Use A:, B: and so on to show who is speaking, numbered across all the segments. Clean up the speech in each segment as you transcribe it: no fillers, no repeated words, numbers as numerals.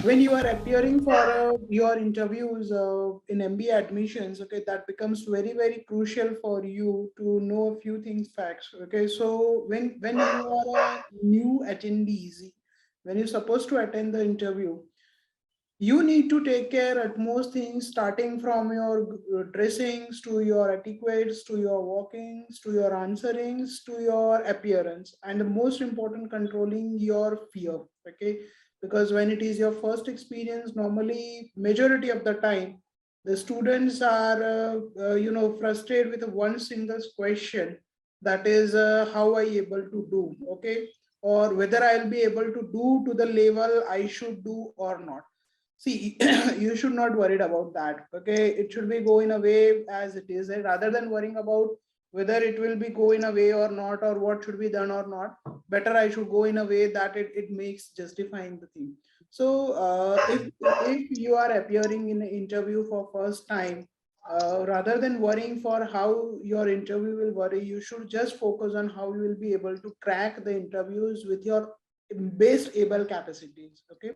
A: when you are appearing for your interviews in MBA admissions, okay, that becomes very, very crucial for you to know a few things, facts. Okay, so when you are a new attendees, when you're supposed to attend the interview, you need to take care at most things, starting from your dressings to your etiquettes to your walkings to your answerings to your appearance, and the most important, controlling your fear. Okay, because when it is your first experience, normally majority of the time the students are frustrated with one single question, that is how I able to do, okay, or whether I'll be able to do to the level I should do or not. See, you should not worried about that. Okay, it should be go in a way as it is, rather than worrying about whether it will be go in a way or not, or what should be done or not. Better I should go in a way that it makes justifying the thing. So if you are appearing in an interview for first time, rather than worrying for how your interview will worry, you should just focus on how you will be able to crack the interviews with your best able capacities. Okay,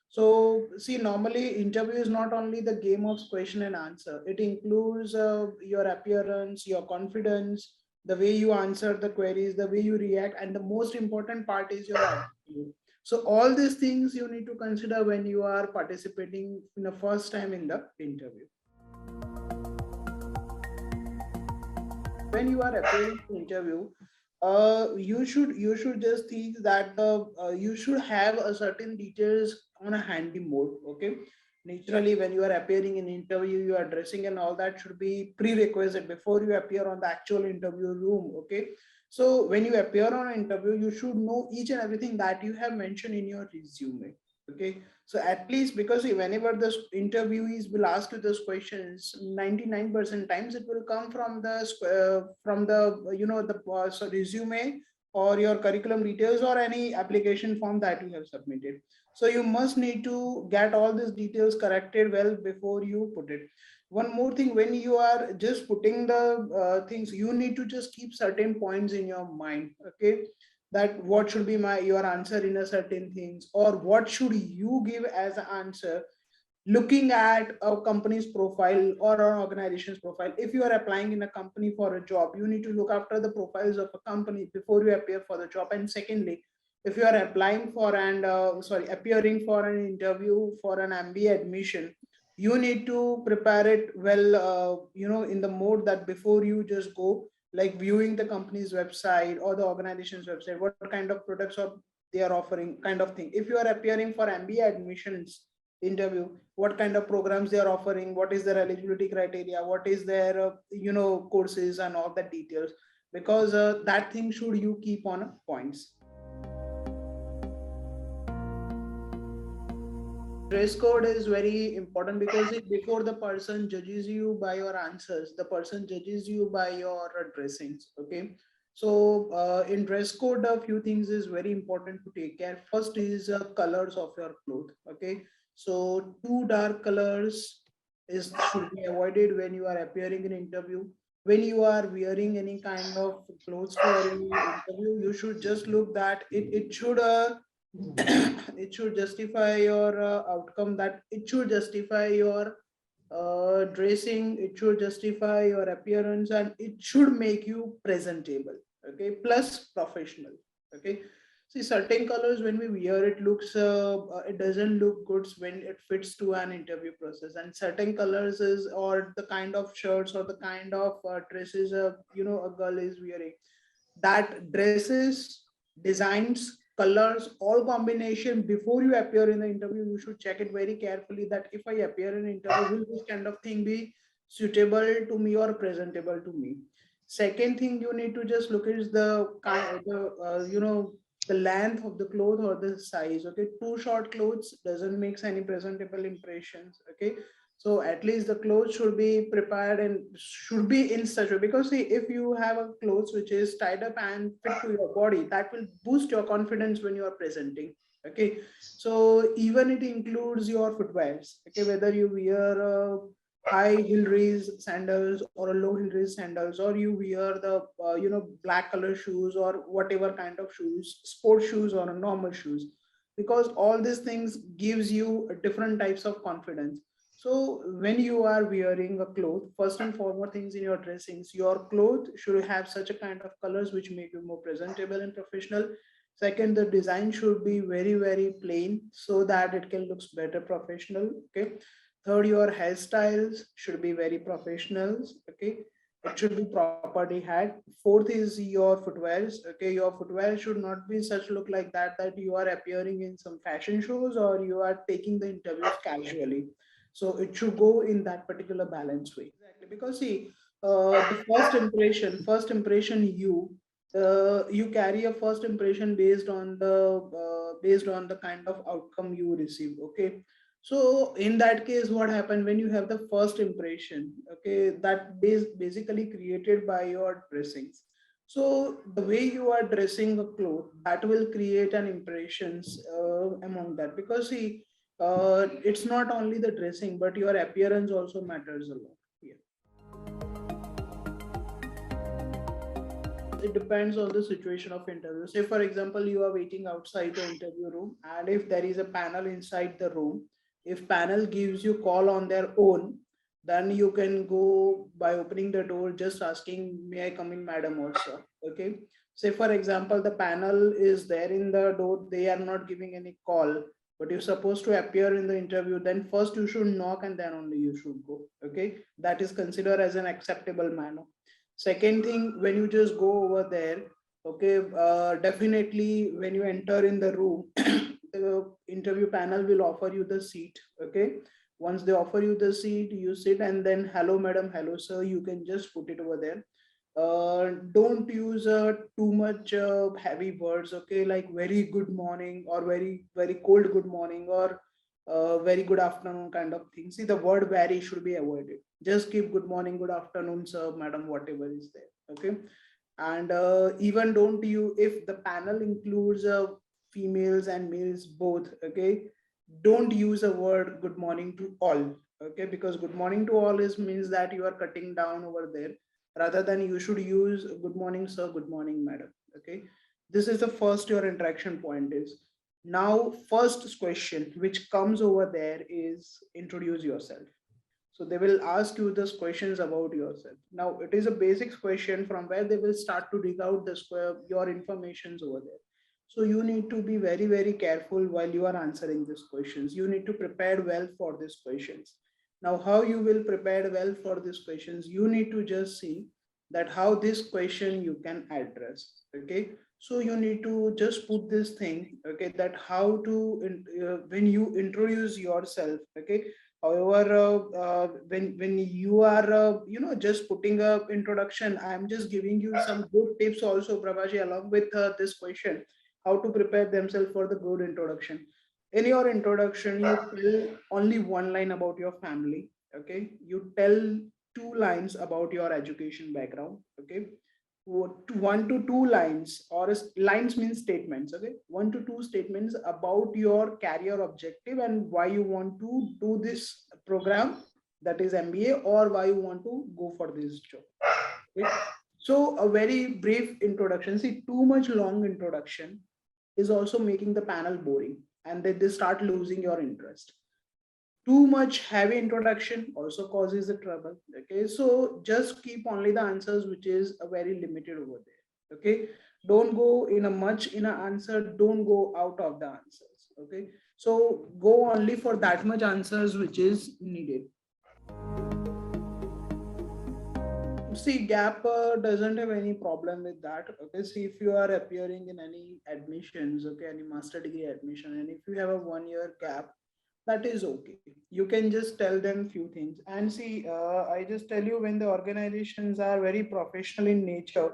A: so see, normally interview is not only the game of question and answer. It includes your appearance, your confidence, the way you answer the queries, the way you react, and the most important part is your attitude. So all these things you need to consider when you are participating in the first time in the interview. When you are appearing to interview, you should just think that you should have a certain details on a handy mode. Okay, naturally when you are appearing in interview, your dressing and all that should be prerequisite before you appear on the actual interview room. Okay, so when you appear on an interview, you should know each and everything that you have mentioned in your resume. Okay, so at least, because whenever the interviewees will ask you those questions, 99% times it will come from the the resume or your curriculum details or any application form that you have submitted. So you must need to get all these details corrected well before you put it. One more thing, when you are just putting the things, you need to just keep certain points in your mind. Okay, that what should be my your answer in a certain things, or what should you give as an answer, looking at a company's profile or an organization's profile. If you are applying in a company for a job, you need to look after the profiles of a company before you appear for the job. And secondly, if you are applying for and appearing for an interview for an MBA admission, you need to prepare it well, in the mode that before you just go, like viewing the company's website or the organization's website, what kind of products or they are offering, kind of thing. If you are appearing for MBA admissions interview, what kind of programs they are offering, what is their eligibility criteria, what is their courses and all the details, because that thing should you keep on points. Dress code is very important, because before the person judges you by your answers, the person judges you by your dressings. Okay, so in dress code, a few things is very important to take care. First is colors of your clothes. Okay, so too dark colors is should be avoided when you are appearing in interview. When you are wearing any kind of clothes for any interview, you should just look that it should it should justify your outcome, that it should justify your dressing, it should justify your appearance, and it should make you presentable. Okay, plus professional. Okay, see, certain colors when we wear it looks it doesn't look good when it fits to an interview process, and certain colors is, or the kind of shirts or the kind of dresses a girl is wearing, that dresses, designs, colors, all combination, before you appear in the interview, you should check it very carefully, that if I appear in an interview, will this kind of thing be suitable to me or presentable to me. Second thing you need to just look is the kind, the length of the cloth or the size. Okay, too short clothes doesn't make any presentable impressions. Okay, so at least the clothes should be prepared and should be in such a way, because see, if you have a clothes which is tied up and fit to your body, that will boost your confidence when you are presenting. Okay, so even it includes your footwears. Okay, whether you wear high heel raise sandals or a low heel raise sandals, or you wear the black color shoes or whatever kind of shoes, sports shoes or normal shoes, because all these things gives you different types of confidence. So when you are wearing a cloth, first and foremost things in your dressings, your clothes should have such a kind of colors which make you more presentable and professional. Second, the design should be very, very plain so that it can looks better professional. Okay. Third, your hairstyles should be very professional. Okay. It should be properly had. Fourth is your footwears. Okay, your footwear should not be such look like that you are appearing in some fashion shows or you are taking the interviews casually. So it should go in that particular balanced way. Exactly, because see, the first impression you carry a first impression based on the kind of outcome you receive. Okay, so in that case, what happened when you have the first impression? Okay, that is basically created by your dressings. So the way you are dressing a cloth, that will create an impressions among that. Because see, it's not only the dressing, but your appearance also matters a lot. Yeah. It depends on the situation of interview. Say, for example, you are waiting outside the interview room, and if there is a panel inside the room, if panel gives you call on their own, then you can go by opening the door, just asking, "May I come in, madam?" Also, okay. Say, for example, the panel is there in the door; they are not giving any call, but you're supposed to appear in the interview. Then first you should knock, and then only you should go. Okay, that is considered as an acceptable manner. Second thing, when you just go over there, okay, definitely when you enter in the room, the interview panel will offer you the seat. Okay, once they offer you the seat, you sit and then hello, madam, hello, sir. You can just put it over there. Don't use too much heavy words. Okay, like very good morning or very very cold good morning or very good afternoon kind of thing. See, the word very should be avoided. Just keep good morning, good afternoon, sir, madam, whatever is there. Okay. And even don't you, if the panel includes females and males both, okay, don't use a word good morning to all. Okay, because good morning to all is means that you are cutting down over there. Rather than you should use good morning, sir, good morning, madam. Okay. This is the first your interaction point is. Now, first question which comes over there is introduce yourself. So they will ask you those questions about yourself. Now, it is a basic question from where they will start to dig out the square, your informations over there. So you need to be very, very careful while you are answering these questions. You need to prepare well for these questions. Now, how you will prepare well for these questions, you need to just see that how this question you can address. Okay. So you need to just put this thing, okay, that how to, when you introduce yourself, okay, however, when you are just putting up introduction, I'm just giving you some good tips also, Prabhashi, along with this question, how to prepare themselves for the good introduction. In your introduction, you tell only one line about your family. Okay, you tell two lines about your education background. Okay, one to two lines or lines means statements. Okay, one to two statements about your career objective and why you want to do this program, that is MBA, or why you want to go for this job. Okay? So a very brief introduction. See, too much long introduction is also making the panel boring and they start losing your interest. Too much heavy introduction also causes the trouble. Okay, so just keep only the answers which is a very limited over there. Okay, don't go in a much in an answer, don't go out of the answers. Okay, so go only for that much answers which is needed. See, gap doesn't have any problem with that. Okay, see, if you are appearing in any admissions, okay, any master degree admission, and if you have a 1 year gap, that is okay. You can just tell them few things. And see, I just tell you, when the organizations are very professional in nature,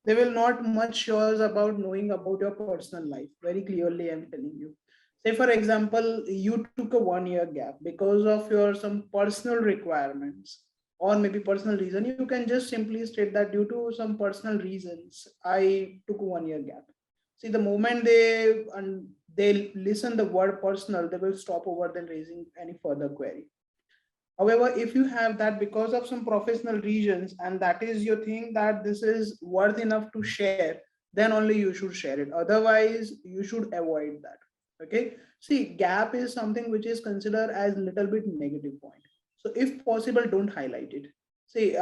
A: they will not much sure about knowing about your personal life. Very clearly, I'm telling you. Say, for example, you took a 1 year gap because of your some personal requirements or maybe personal reason. You can just simply state that due to some personal reasons I took 1 year gap. See, the moment they listen the word personal, they will stop over than raising any further query. However, if you have that because of some professional reasons and that is your thing that this is worth enough to share, then only you should share it. Otherwise, you should avoid that. Okay. See, gap is something which is considered as little bit negative point. So if possible, don't highlight it. See,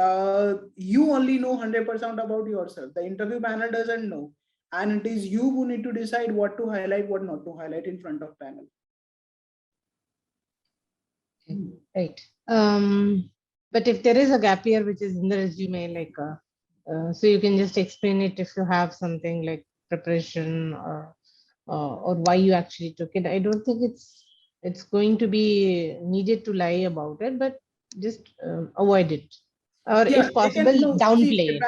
A: you only know 100% about yourself. The interview panel doesn't know. And it is you who need to decide what to highlight, what not to highlight in front of panel.
B: Right. But if there is a gap here which is in the resume, like, so you can just explain it if you have something like preparation or why you actually took it. I don't think it's going to be needed to lie about it, but just avoid it, or
A: Yeah,
B: if
A: they
B: possible,
A: can no see
B: downplay it.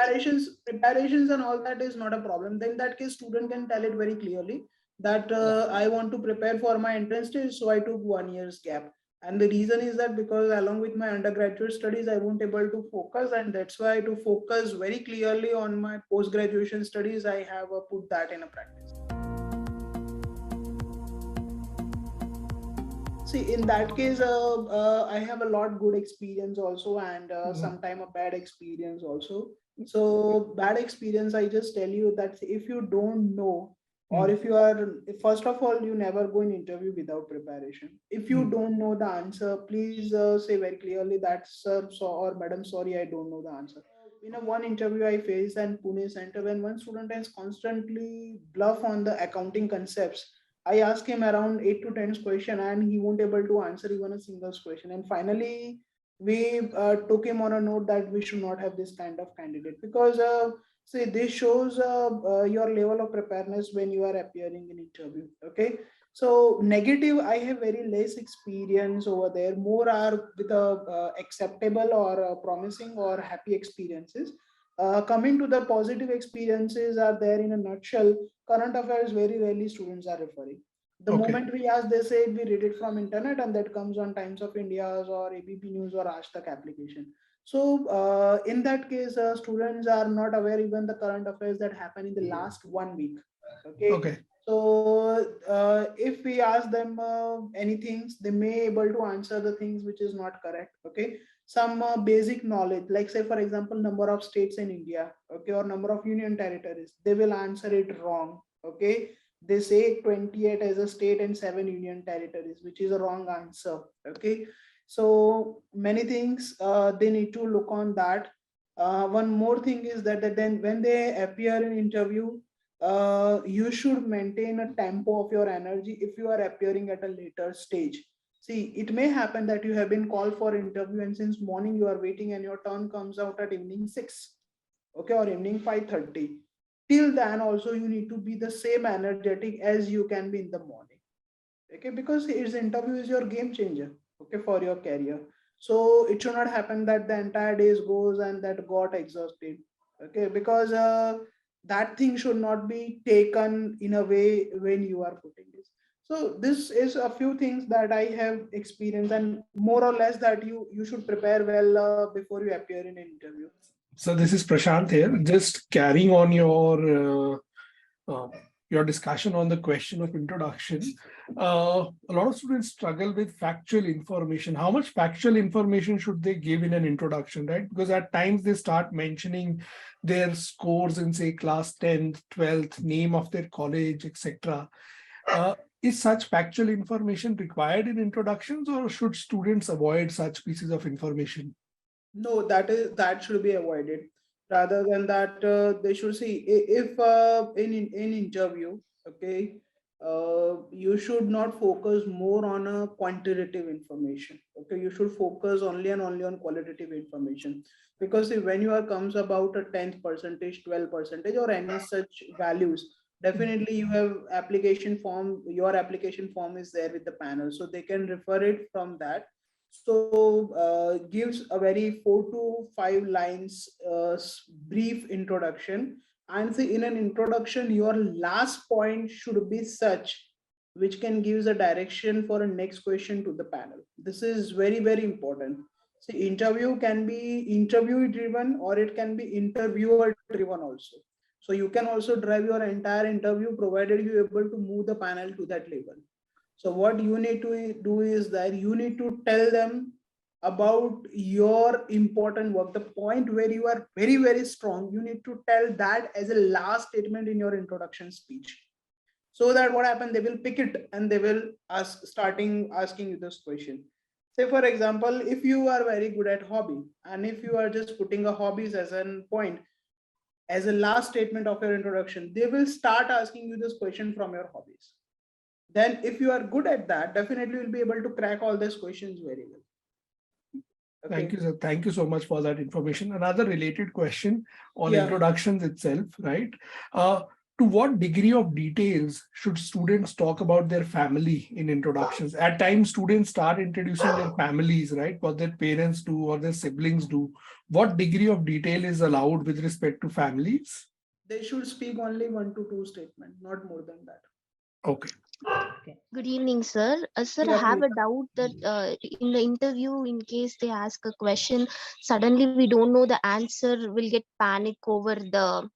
A: preparations and all that is not a problem. Then in that case, student can tell it very clearly that
B: Yeah.
A: I want to prepare for my entrance test, so I took 1 year's gap. And the reason is that because along with my undergraduate studies, I won't able to focus, and that's why to focus very clearly on my post graduation studies, I have put that in a practice. See, in that case, I have a lot good experience also, and sometime a bad experience also. So bad experience, I just tell you that if you don't know, or if you are, first of all, you never go in interview without preparation. If you don't know the answer, please say very clearly that sir or madam, sorry, I don't know the answer. In a one interview I faced in Pune center, when one student has constantly bluff on the accounting concepts, I asked him around 8 to 10 question and he won't able to answer even a single question. And finally, we took him on a note that we should not have this kind of candidate because see this shows your level of preparedness when you are appearing in interview. Okay, so negative, I have very less experience over there. More are with a acceptable or promising or happy experiences. Coming to the positive experiences are there in a nutshell. Current affairs very rarely students are referring. The moment we ask, they say we read it from internet and that comes on Times of India's or ABP News or Aaj Tak application. So in that case, students are not aware even the current affairs that happen in the last 1 week. Okay. So if we ask them anything, they may able to answer the things which is not correct. Okay, some basic knowledge, like say for example, number of states in India, okay, or number of union territories, they will answer it wrong. Okay, they say 28 as a state and 7 union territories, which is a wrong answer. Okay, so many things they need to look on that. One more thing is that then when they appear in interview, you should maintain a tempo of your energy if you are appearing at a later stage. See, it may happen that you have been called for interview and since morning you are waiting and your turn comes out at evening 6, okay, or evening 5:30. Till then also you need to be the same energetic as you can be in the morning. Okay, because his interview is your game changer, okay, for your career. So it should not happen that the entire days goes and that got exhausted. Okay, because that thing should not be taken in a way when you are putting this. So this is a few things that I have experienced, and more or less that you should prepare well before you appear in an interview.
C: So this is Prashant here. Just carrying on your discussion on the question of introduction. A lot of students struggle with factual information. How much factual information should they give in an introduction, right? Because at times they start mentioning their scores in, say, class 10th, 12th, name of their college, etc. Is such factual information required in introductions, or should students avoid such pieces of information?
A: No, that should be avoided. Rather than that, they should see if in interview, okay, you should not focus more on a quantitative information. Okay, you should focus only on qualitative information, because see, when you are comes about a 10th percentage, 12 percentage, or any such values, definitely you have application form. Your application form is there with the panel, so they can refer it from that. So gives a very 4 to 5 lines brief introduction, and see, in an introduction your last point should be such which can give a direction for a next question to the panel. This is very important. See, interview can be interview driven or it can be interviewer driven also. So you can also drive your entire interview provided you are able to move the panel to that level. So what you need to do is that you need to tell them about your important work, the point where you are very strong. You need to tell that as a last statement in your introduction speech. So that what happened, they will pick it and they will asking you this question. Say for example, if you are very good at hobby, and if you are just putting a hobbies as an point, as a last statement of your introduction, they will start asking you this question from your hobbies. Then if you are good at that, definitely you'll be able to crack all these questions very well.
C: Thank
A: Okay.
C: you, sir. Thank you so much for that information. Another related question on
A: Yeah.
C: introductions itself, right? To what degree of details should students talk about their family in introductions? At times, students start introducing their families, right? What their parents do or their siblings do. What degree of detail is allowed with respect to families?
A: They should speak only 1 to 2 statements, not more than that.
C: Okay.
B: Okay.
D: Good evening, sir. Sir, I
A: Yeah,
D: have
A: please.
D: a doubt that in the interview, in case they ask a question, suddenly we don't know the answer, we'll get panic over the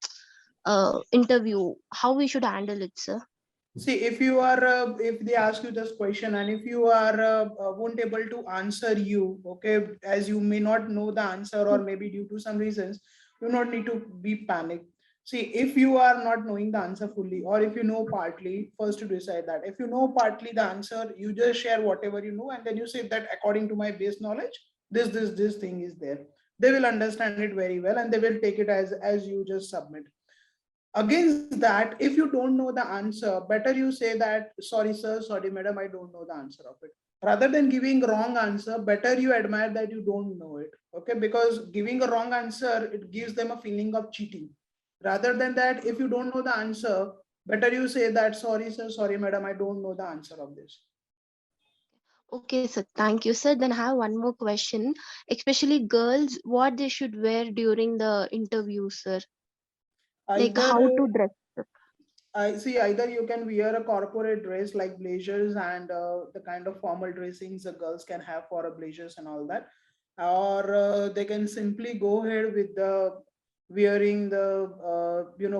D: interview. How we should handle it, sir?
A: See, if you are, if they ask you this question and if you are won't able to answer you, okay, as you may not know the answer or maybe due to some reasons, you not need to be panicked. See, if you are not knowing the answer fully, or if you know partly, first to decide that. If you know partly the answer, you just share whatever you know, and then you say that according to my base knowledge, this thing is there. They will understand it very well, and they will take it as you just submit. Against that, if you don't know the answer, better you say that sorry sir, sorry madam, I don't know the answer of it. Rather than giving wrong answer, better you admire that you don't know it. Okay, because giving a wrong answer, it gives them a feeling of cheating. Rather than that, if you don't know the answer, better you say that sorry sir, sorry madam, I don't know the answer of this.
D: Okay, sir. Thank you, sir. Then I have one more question. Especially girls, what they should wear during the interview, sir? Like how
A: Either
D: to dress.
A: I see, either you can wear a corporate dress like blazers and the kind of formal dressings the girls can have for a blazers and all that, or they can simply go ahead with the wearing the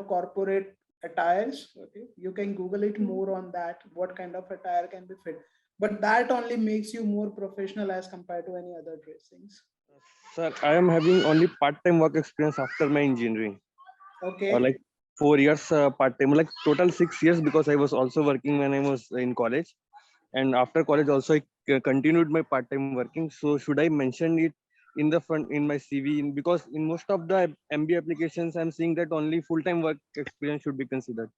A: corporate attires. Okay, you can Google it more on that. What kind of attire can be fit, but that only makes you more professional as compared to any other dressings.
E: Sir, I am having only part-time work experience after my engineering, or
A: Okay.
E: like 4 years part-time, like total 6 years because I was also working when I was in college, and after college also I continued my part-time working. So should I mention it in the front in my CV? Because in most of the MBA applications, I'm seeing that only full-time work experience should be considered.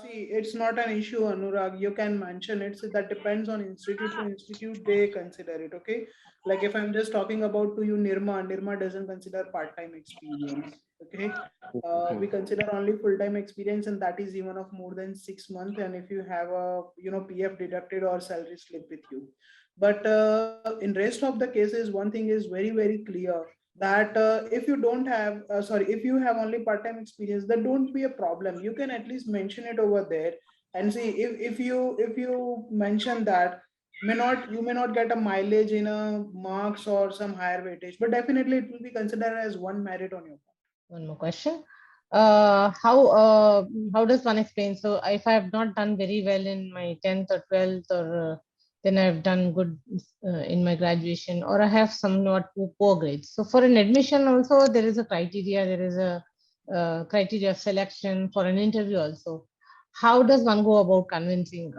A: See, it's not an issue, Anurag. You can mention it. So that depends on institute to institute. They consider it. Okay. Like if I'm just talking about to you, NIRMA doesn't consider part-time experience. Okay.
E: Okay.
A: We consider only full-time experience, and that is even of more than 6 months. And if you have a PF deducted or salary slip with you, but in rest of the cases, one thing is very clear that if you don't have if you have only part-time experience, that don't be a problem. You can at least mention it over there and see if you mention that, you may not get a mileage in a marks or some higher weightage, but definitely it will be considered as one merit on your part.
B: One more question. How does one explain? So if I have not done very well in my 10th or 12th, or then I've done good in my graduation, or I have somewhat poor grades. So for an admission also, there is a criteria. There is a criteria of selection for an interview also. How does one go about convincing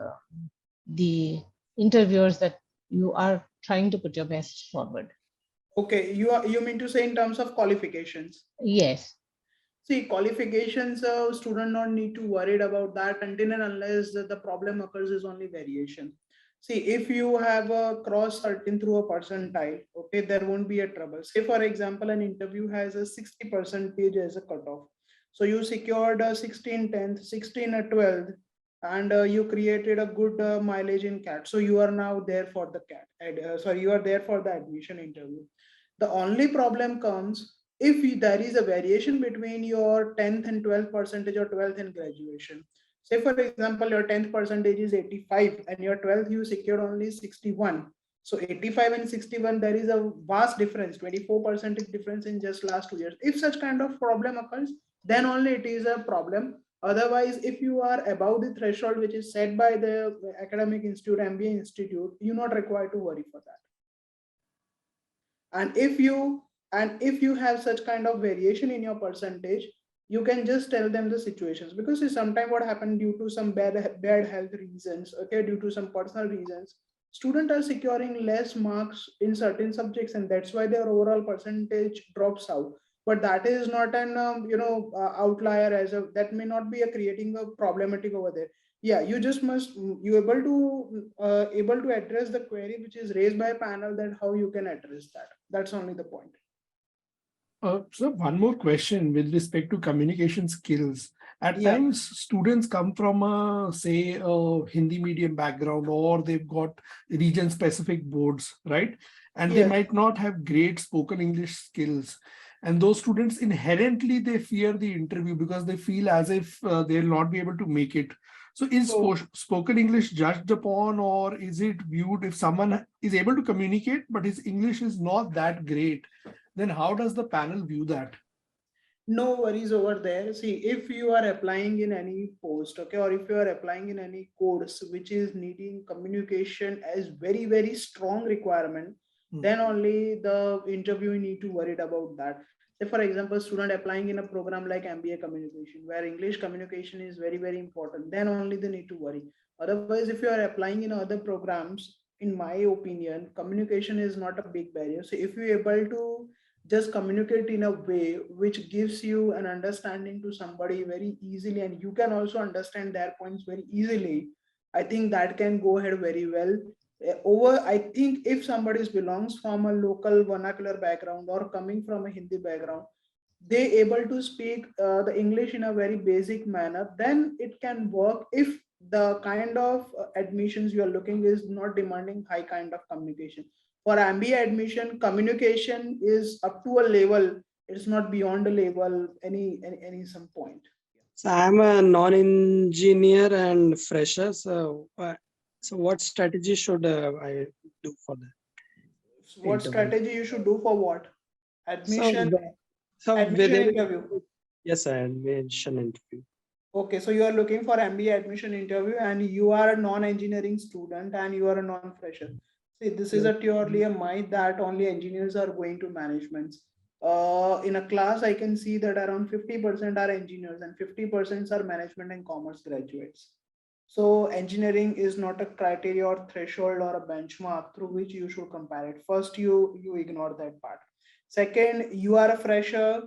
B: the interviewers that you are trying to put your best forward?
A: Okay, you mean to say in terms of qualifications?
B: Yes.
A: See, qualifications, student not need to worried about that until and unless the problem occurs is only variation. See, if you have a cross certain through a percentile, okay, there won't be a trouble. Say, for example, an interview has a 60 percentage as a cutoff. So you secured a 16 tenth, 16 at 12th, and you created a good mileage in CAT. So you are now there for the CAT. You are there for the admission interview. The only problem comes if there is a variation between your 10th and 12th percentage or 12th and graduation. Say for example, your 10th percentage is 85 and your 12th you secured only 61. So 85 and 61, there is a vast difference, 24% difference in just last 2 years. If such kind of problem occurs, then only it is a problem. Otherwise, if you are above the threshold which is set by the academic institute, MBA institute, you're not required to worry for that. And if you have such kind of variation in your percentage, you can just tell them the situations, because sometimes what happened due to some bad health reasons, okay, due to some personal reasons, students are securing less marks in certain subjects, and that's why their overall percentage drops out. But that is not an outlier, as a that may not be a creating a problematic over there. Yeah, you just must you able to address the query which is raised by a panel, that how you can address that. That's only the point.
C: So one more question with respect to communication skills. At
A: Yeah.
C: times, students come from say a Hindi medium background, or they've got region-specific boards, right? And they
A: Yes.
C: might not have great spoken English skills. And those students inherently, they fear the interview because they feel as if they'll not be able to make it. So is spoken English judged upon, or is it viewed, if someone is able to communicate, but his English is not that great, then how does the panel view that?
A: No worries over there. See, if you are applying in any post, okay, or if you are applying in any course which is needing communication as very, very strong requirement, then only the interview need to worry about that. Say, for example, student applying in a program like MBA communication, where English communication is very, very important, then only they need to worry. Otherwise, if you are applying in other programs, in my opinion, communication is not a big barrier. So if you're able to just communicate in a way which gives you an understanding to somebody very easily, and you can also understand their points very easily, I think that can go ahead very well. I think if somebody belongs from a local vernacular background or coming from a Hindi background, they able to speak the English in a very basic manner, then it can work if the kind of admissions you are looking is not demanding high kind of communication. For MBA admission, communication is up to a level, it's not beyond a level any some point.
F: So I'm a non-engineer and fresher. So what strategy should I do for that?
A: What strategy you should do for what? Admission, admission interview.
F: Yes, admission interview.
A: Okay, so you are looking for MBA admission interview, and you are a non-engineering student and you are a non-fresher. See, this is a purely a myth that only engineers are going to managements. In a class, I can see that around 50% are engineers and 50% are management and commerce graduates. So engineering is not a criteria or threshold or a benchmark through which you should compare it. First, you ignore that part. Second, you are a fresher,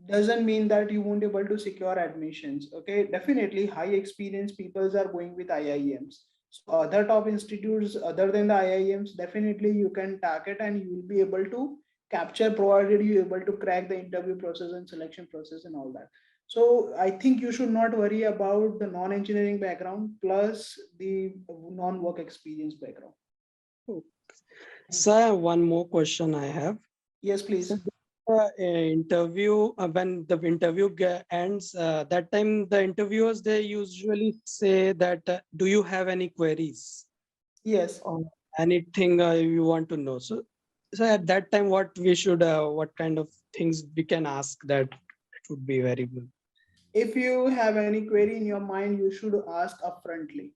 A: doesn't mean that you won't be able to secure admissions. Okay, definitely high experienced people are going with IIMs. So other top institutes other than the IIMs, definitely you can target and you will be able to capture, provided you able to crack the interview process and selection process and all that. So I think you should not worry about the non-engineering background plus the non-work experience background.
F: Sir, one more question I have.
A: Yes, please.
F: Interview, when the interview ends, that time the interviewers, they usually say that do you have any queries?
A: Yes.
F: Or anything you want to know? So at that time, what we should what kind of things we can ask, that it would be very good.
A: If you have any query in your mind, you should ask upfrontly.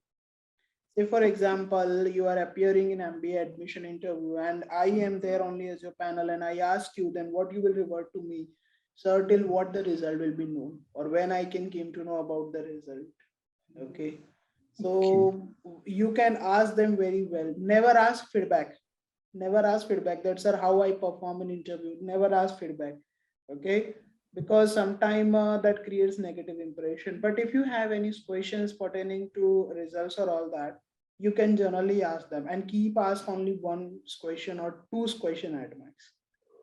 A: Say, for example, you are appearing in MBA admission interview and I am there only as your panel and I ask you, then what you will revert to me, sir, till what the result will be known or when I can came to know about the result. Okay. So you can ask them very well. Never ask feedback. Never ask feedback. That's how I perform an interview. Never ask feedback. Okay. Because sometimes that creates negative impression. But if you have any questions pertaining to results or all that, you can generally ask them and keep ask only one question or two question at max.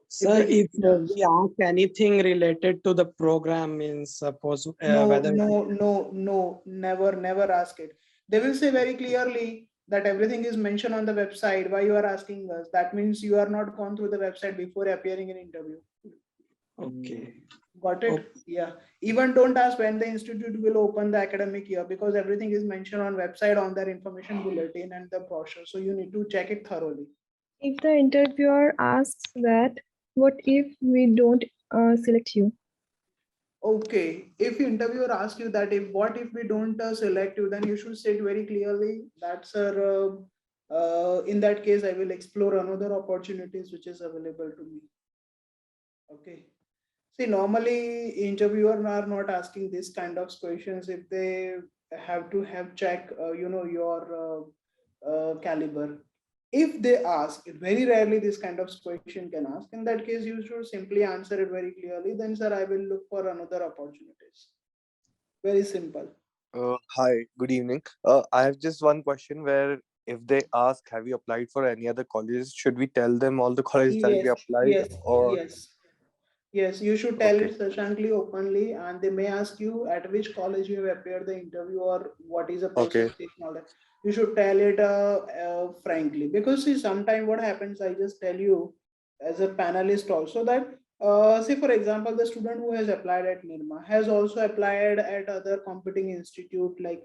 F: So if we ask anything related to the program, means suppose
A: no, never ask it. They will say very clearly that everything is mentioned on the website. Why you are asking us? That means you are not gone through the website before appearing in interview.
F: Okay.
A: Got it? Yeah. Even don't ask when the institute will open the academic year, because everything is mentioned on website on their information bulletin and the brochure. So you need to check it thoroughly.
G: If the interviewer asks that, what if we don't select you?
A: Okay. If interviewer asks you that, if what if we don't select you, then you should say it very clearly. That's in that case, I will explore another opportunities which is available to me. Okay. See, normally interviewer are not asking this kind of questions if they have to have check, your caliber. If they ask, very rarely this kind of question can ask. In that case, you should simply answer it very clearly. Then, sir, I will look for another opportunities. Very simple.
H: Hi, good evening. I have just one question where if they ask, have you applied for any other colleges? Should we tell them all the colleges that we
A: Yes,
H: applied
A: yes,
H: or
A: yes. Yes, you should tell
H: okay,
A: it sessiontly, openly, and they may ask you at which college you have appeared the interview or what is the
H: okay,
A: percentage and all that. You should tell it frankly, because see, sometime what happens, I just tell you as a panelist also that say for example, the student who has applied at NIRMA has also applied at other competing institute like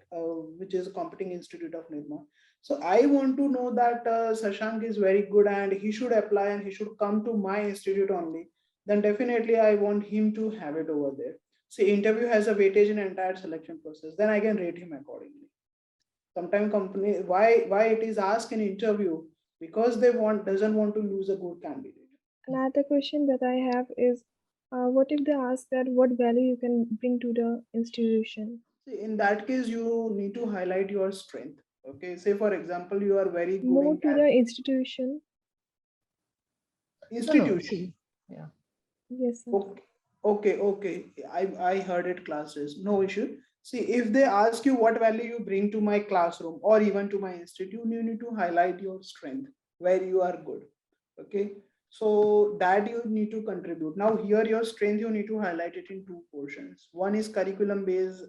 A: which is a competing institute of NIRMA. So I want to know that Sashank is very good and he should apply and he should come to my institute only, then definitely I want him to have it over there. See, interview has a weightage in entire selection process. Then I can rate him accordingly. Sometimes company why it is asked in interview because they doesn't want to lose a good candidate.
G: Another question that I have is, what if they ask that what value you can bring to the institution?
A: See, in that case, you need to highlight your strength. Okay, say for example, you are very good
G: More
A: in
G: to the institution?
B: No, no,
A: institution.
B: see, yeah.
G: Yes, sir.
A: Okay, okay. I heard it classes. No issue. See, if they ask you what value you bring to my classroom or even to my institute, you need to highlight your strength where you are good. Okay, so that you need to contribute. Now, here your strength you need to highlight it in two portions. One is curriculum based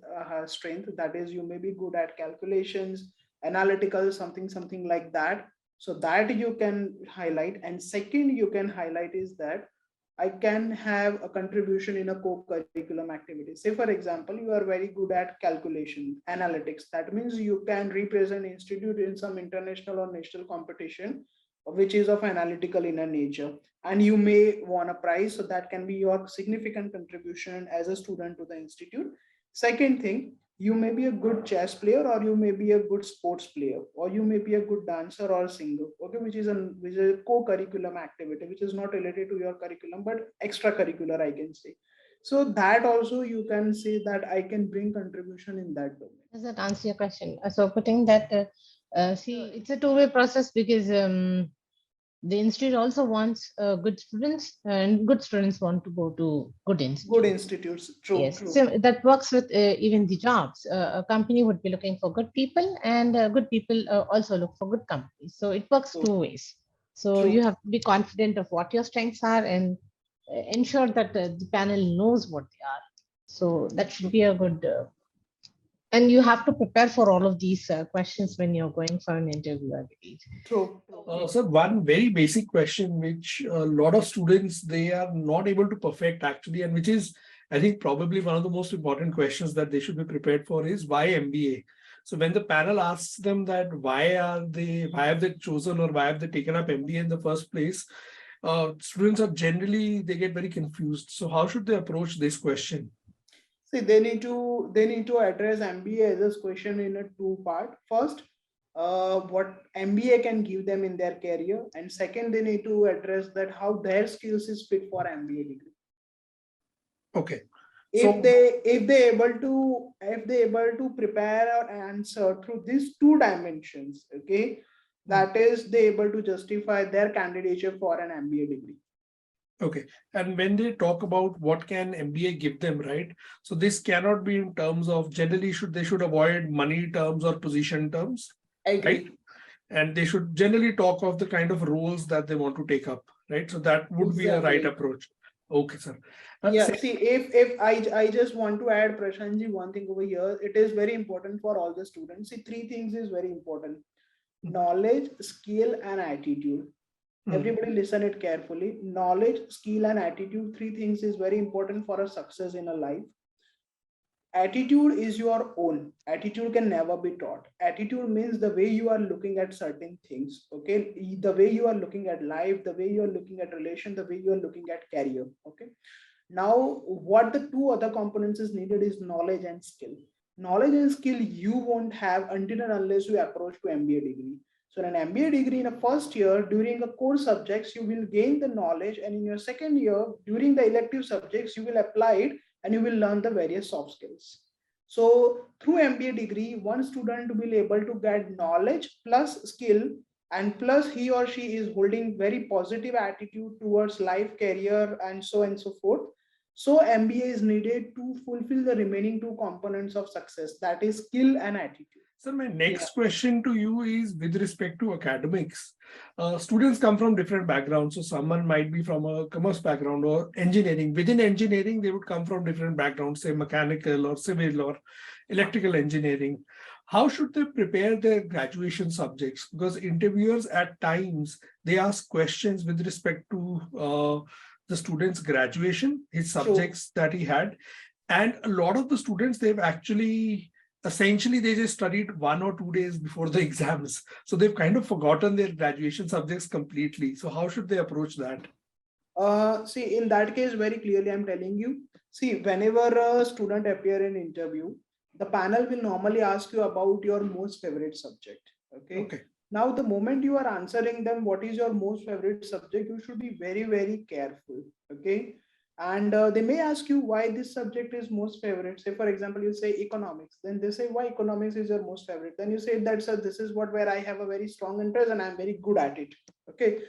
A: strength, that is you may be good at calculations, analytical, something like that. So that you can highlight. And second, you can highlight is that I can have a contribution in a co-curriculum activity. Say, for example, you are very good at calculation, analytics. That means you can represent institute in some international or national competition, which is of analytical in a nature. And you may won a prize. So that can be your significant contribution as a student to the institute. Second thing, you may be a good chess player or you may be a good sports player or you may be a good dancer or singer, okay, which is a co-curriculum activity which is not related to your curriculum but extracurricular, I can say. So that also you can say that I can bring contribution in that domain.
B: Does that answer your question? So putting that, see, it's a two-way process because the institute also wants good students and good students want to go to good institutes.
A: Good institutes, true,
B: Yes,
A: true.
B: so that works with even the jobs. A company would be looking for good people and good people also look for good companies. So it works
A: True.
B: two ways. So
A: True.
B: you have to be confident of what your strengths are and ensure that the panel knows what they are. So that should be a good and you have to prepare for all of these questions when you're going for an interview, I believe.
A: True.
C: So one very basic question, which a lot of students, they are not able to perfect actually, and which is, I think, probably one of the most important questions that they should be prepared for is why MBA? So when the panel asks them that why have they chosen or why have they taken up MBA in the first place, students are generally, they get very confused. So how should they approach this question?
A: See, they need to address MBA as a question in a two part. First, what MBA can give them in their career, and second, they need to address that how their skills is fit for MBA degree.
C: Okay.
A: If they able to prepare an answer through these two dimensions, okay, that is they able to justify their candidature for an MBA degree.
C: Okay. And when they talk about what can MBA give them, right? So this cannot be in terms of generally they should avoid money terms or position terms,
A: Agree.
C: right? And they should generally talk of the kind of roles that they want to take up, right? So that would be a right
A: Exactly.
C: approach. Okay, sir.
A: Yeah, see, if I just want to add, Prashantji, one thing over here, it is very important for all the students. See, three things is very important: knowledge, skill, and attitude. Everybody listen it carefully. Knowledge, skill, and attitude, three things is very important for a success in a life. Attitude is your own. Attitude can never be taught. Attitude means the way you are looking at certain things, okay, the way you are looking at life, the way you are looking at relation, the way you are looking at career, okay. Now what the two other components is needed is knowledge and skill. Knowledge and skill you won't have until and unless you approach to MBA degree. So in an MBA degree in a first year, during the core subjects, you will gain the knowledge, and in your second year, during the elective subjects, you will apply it and you will learn the various soft skills. So through MBA degree, one student will be able to get knowledge plus skill, and plus he or she is holding very positive attitude towards life, career, and so forth. So MBA is needed to fulfill the remaining two components of success, that is skill and attitude.
C: So my next question to you is with respect to academics. Students come from different backgrounds. So someone might be from a commerce background or engineering. Within engineering, they would come from different backgrounds, say mechanical or civil or electrical engineering. How should they prepare their graduation subjects? Because interviewers at times, they ask questions with respect to the student's graduation, his subjects that he had. And a lot of the students, they've actually essentially they just studied 1 or 2 days before the exams, so they've kind of forgotten their graduation subjects completely. So how should they approach that?
A: See, in that case, very clearly I'm telling you, see, whenever a student appear in interview, the panel will normally ask you about your most favorite subject. Okay. Now the moment you are answering them what is your most favorite subject, you should be very, very careful. Okay. And they may ask you why this subject is most favorite. Say, for example, you say economics. Then they say why economics is your most favorite. Then you say that, sir, this is what where I have a very strong interest and I'm very good at it. Okay.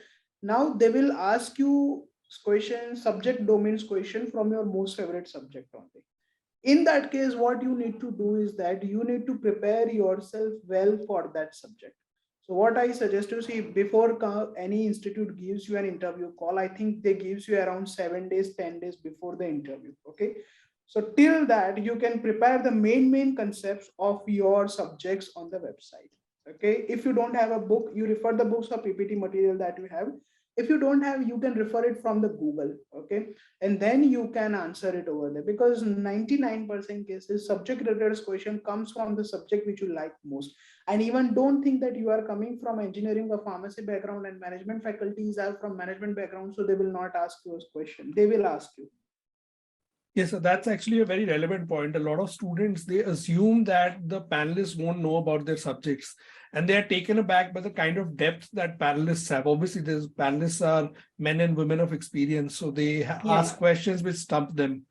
A: Now they will ask you questions, subject domains question from your most favorite subject only. In that case, what you need to do is that you need to prepare yourself well for that subject. So what I suggest you see before any institute gives you an interview call, I think they gives you around 7 days, 10 days before the interview. Okay. So till that you can prepare the main concepts of your subjects on the website. Okay. If you don't have a book, you refer the books or PPT material that you have. If you don't have, you can refer it from the Google. Okay. And then you can answer it over there, because 99% cases subject related question comes from the subject which you like most. And even don't think that you are coming from engineering or pharmacy background and management faculties are from management background, so they will not ask you a question. They will ask you.
C: Yes, so that's actually a very relevant point. A lot of students, they assume that the panelists won't know about their subjects, and they are taken aback by the kind of depth that panelists have. Obviously, these panelists are men and women of experience, so they ask questions which stump them.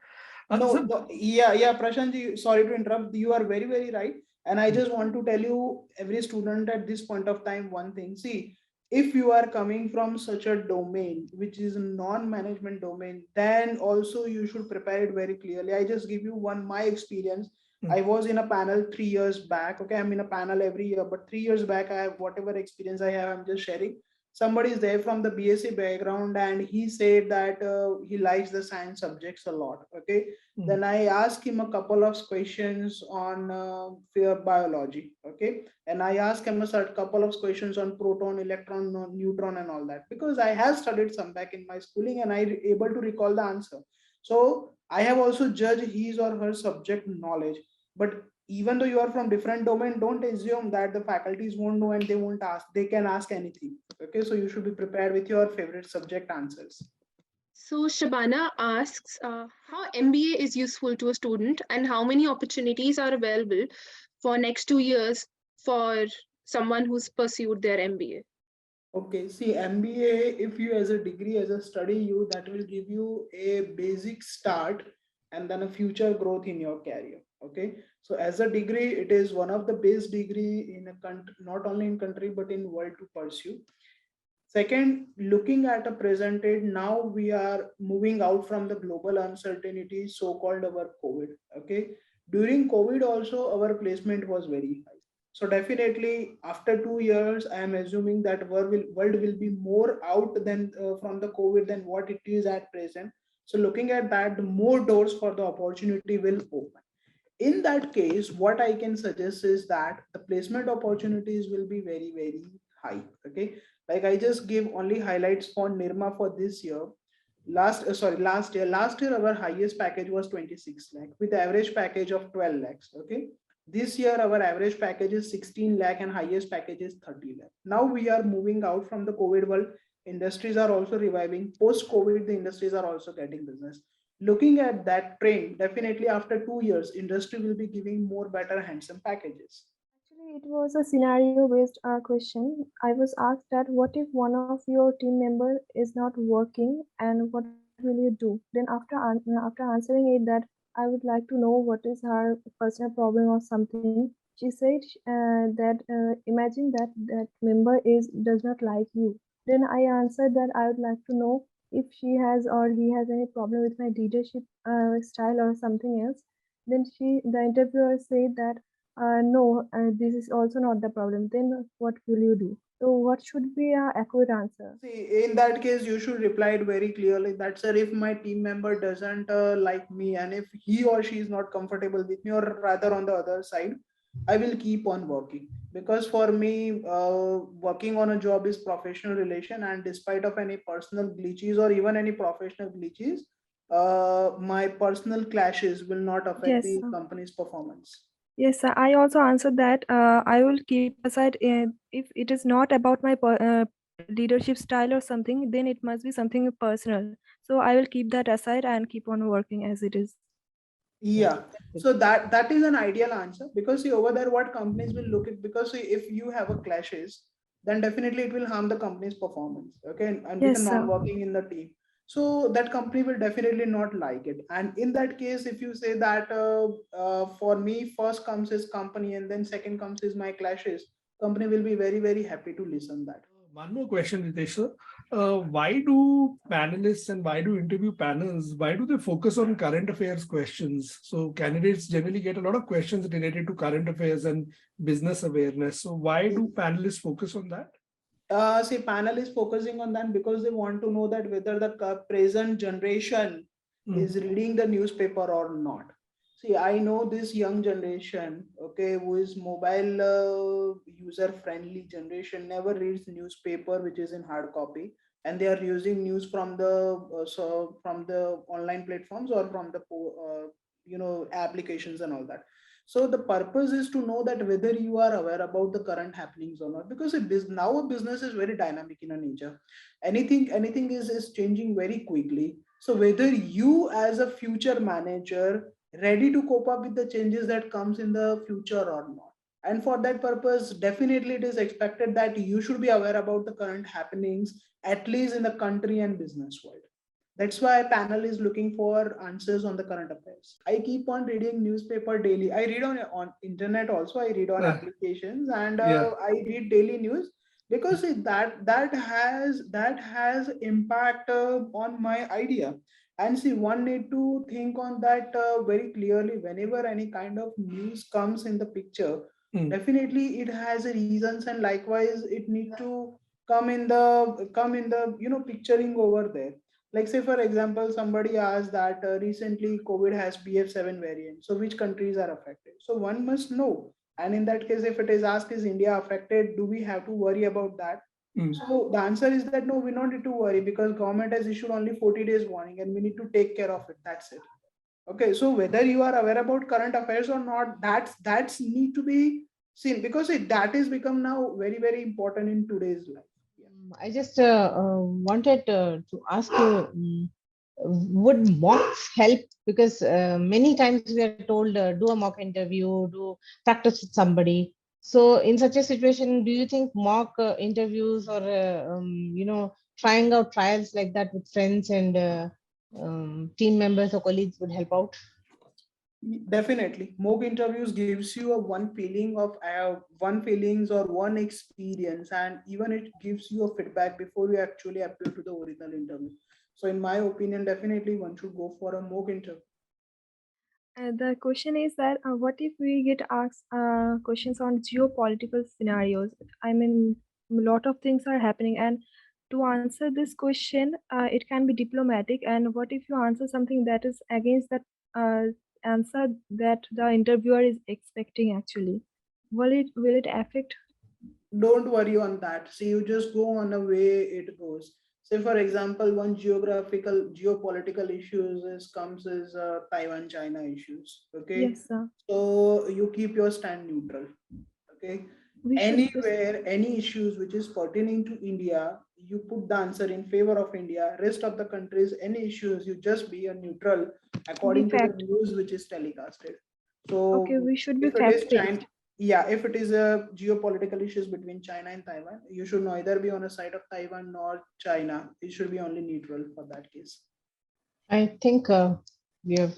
A: Prashant, sorry to interrupt. You are very, very right. And I just want to tell you, every student at this point of time, one thing. See, if you are coming from such a domain, which is a non-management domain, then also you should prepare it very clearly. I just give you my experience. I was in a panel 3 years back. Okay, I'm in a panel every year, but 3 years back, I have whatever experience I have, I'm just sharing. Somebody is there from the BSc background and he said that he likes the science subjects a lot. Okay. Then I asked him a couple of questions on biology. Okay. And I asked him a couple of questions on proton, electron, neutron and all that, because I have studied some back in my schooling and I able to recall the answer. So I have also judged his or her subject knowledge. But even though you are from different domain, don't assume that the faculties won't know and they won't ask. They can ask anything. Okay, so you should be prepared with your favorite subject answers.
I: So Shabana asks how MBA is useful to a student and how many opportunities are available for next 2 years for someone who's pursued their MBA.
A: Okay, see, MBA, if you as a degree, as a study, that will give you a basic start and then a future growth in your career. Okay, so as a degree, it is one of the best degree in a country, not only in country but in world to pursue. Second, looking at a present day, now we are moving out from the global uncertainty, so-called our COVID. Okay, during COVID also our placement was very high. So definitely after 2 years, I am assuming that world will be more out than from the COVID than what it is at present. So looking at that, more doors for the opportunity will open. In that case, what I can suggest is that the placement opportunities will be very, very high. Okay, like I just give only highlights for NIRMA for this year. Last year our highest package was 26 lakh with average package of 12 lakhs. Okay, this year our average package is 16 lakh and highest package is 30 lakh. Now we are moving out from the COVID world. Industries are also reviving. Post COVID, the industries are also getting business. Looking at that trend, definitely after 2 years, industry will be giving more better handsome packages.
G: Actually, it was a scenario-based question. I was asked that what if one of your team member is not working, and what will you do? Then after answering it that I would like to know what is her personal problem or something. She said that imagine that that member is does not like you. Then I answered that I would like to know if she has or he has any problem with my leadership style or something else. Then the interviewer said that no, this is also not the problem. Then what will you do? So what should be a accurate answer?
A: See, in that case, you should reply it very clearly. That, sir, if my team member doesn't like me, and if he or she is not comfortable with me, or rather on the other side, I will keep on working. Because for me, working on a job is professional relation, and despite of any personal glitches or even any professional glitches, my personal clashes will not affect
G: Yes,
A: the
G: sir.
A: company's performance.
G: Yes, sir. I also answered that I will keep aside if it is not about my leadership style or something, then it must be something personal. So I will keep that aside and keep on working as it is.
A: Yeah, so that is an ideal answer, because see, over there what companies will look at, because see, if you have a clashes, then definitely it will harm the company's performance, okay, and with the
G: Yes, sir.
A: non-working in the team, so that company will definitely not like it. And in that case, if you say that for me first comes his company and then second comes is my clashes, company will be very very happy to listen that.
C: One more question, Ritesh sir. Why do panelists and why do interview panels, why do they focus on current affairs questions? So candidates generally get a lot of questions related to current affairs and business awareness. So why do panelists focus on that?
A: See, panel is focusing on that because they want to know that whether the present generation is reading the newspaper or not. See, I know this young generation, okay, who is mobile user friendly generation, never reads newspaper which is in hard copy, and they are using news from the from the online platforms or from the applications and all that. So the purpose is to know that whether you are aware about the current happenings or not, because now a business is very dynamic in a nature. Anything is changing very quickly. So whether you as a future manager ready to cope up with the changes that comes in the future or not. And for that purpose, definitely it is expected that you should be aware about the current happenings, at least in the country and business world. That's why panel is looking for answers on the current affairs. I keep on reading newspaper daily. I read on internet also. I read on applications, and
C: Yeah.
A: I read daily news, because that has impact on my idea. And see, one need to think on that very clearly. Whenever any kind of news comes in the picture, definitely it has a reasons, and likewise it need to come in the picturing over there. Like say for example, somebody asked that recently COVID has BF7 variant, so which countries are affected? So one must know. And in that case, if it is asked, is India affected, do we have to worry about that? So the answer is that no, we don't need to worry, because government has issued only 40 days warning and we need to take care of it. That's it. Okay, so whether you are aware about current affairs or not, that's need to be seen, because that is become now very very important in today's life.
B: I just wanted to ask you, would mocks help? Because many times we are told, do a mock interview, do practice with somebody. So in such a situation, do you think mock interviews or, trying out trials like that with friends and team members or colleagues would help out?
A: Definitely, mock interviews gives you a one feeling of one feelings or one experience, and even it gives you a feedback before you actually appear to the original interview. So in my opinion, definitely one should go for a mock interview.
G: The question is that what if we get asked questions on geopolitical scenarios? I mean, a lot of things are happening, and to answer this question, it can be diplomatic. And what if you answer something that is against that answer that the interviewer is expecting? Actually, will it affect?
A: Don't worry on that. See, you just go on the way it goes. Say for example, one geopolitical issues comes as Taiwan China issues. Okay,
G: Yes, sir.
A: so you keep your stand neutral. Okay,
G: We should
A: anywhere any issues which is pertaining to India, you put the answer in favor of India. Rest of the countries, any issues, you just be a neutral
G: be
A: according to the
G: fact.
A: news which is telecasted.
G: Okay,
A: So
G: we should be
A: if it is
G: fact
A: China,
G: based.
A: Yeah, if it is a geopolitical issues between China and Taiwan, you should neither be on a side of Taiwan nor China. It should be only neutral for that case.
B: I think we have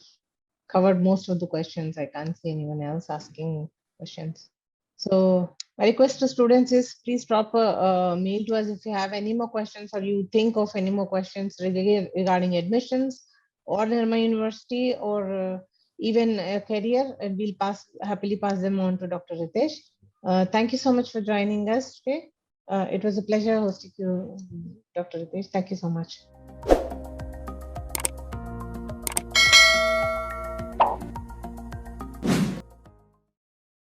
B: covered most of the questions. I can't see anyone else asking questions. So my request to students is please drop a mail to us if you have any more questions or you think of any more questions regarding admissions or NIRMA University or even a career, and we'll happily pass them on to Dr. Ritesh. Thank you so much for joining us today. It was a pleasure hosting you, Dr. Ritesh. Thank you so much.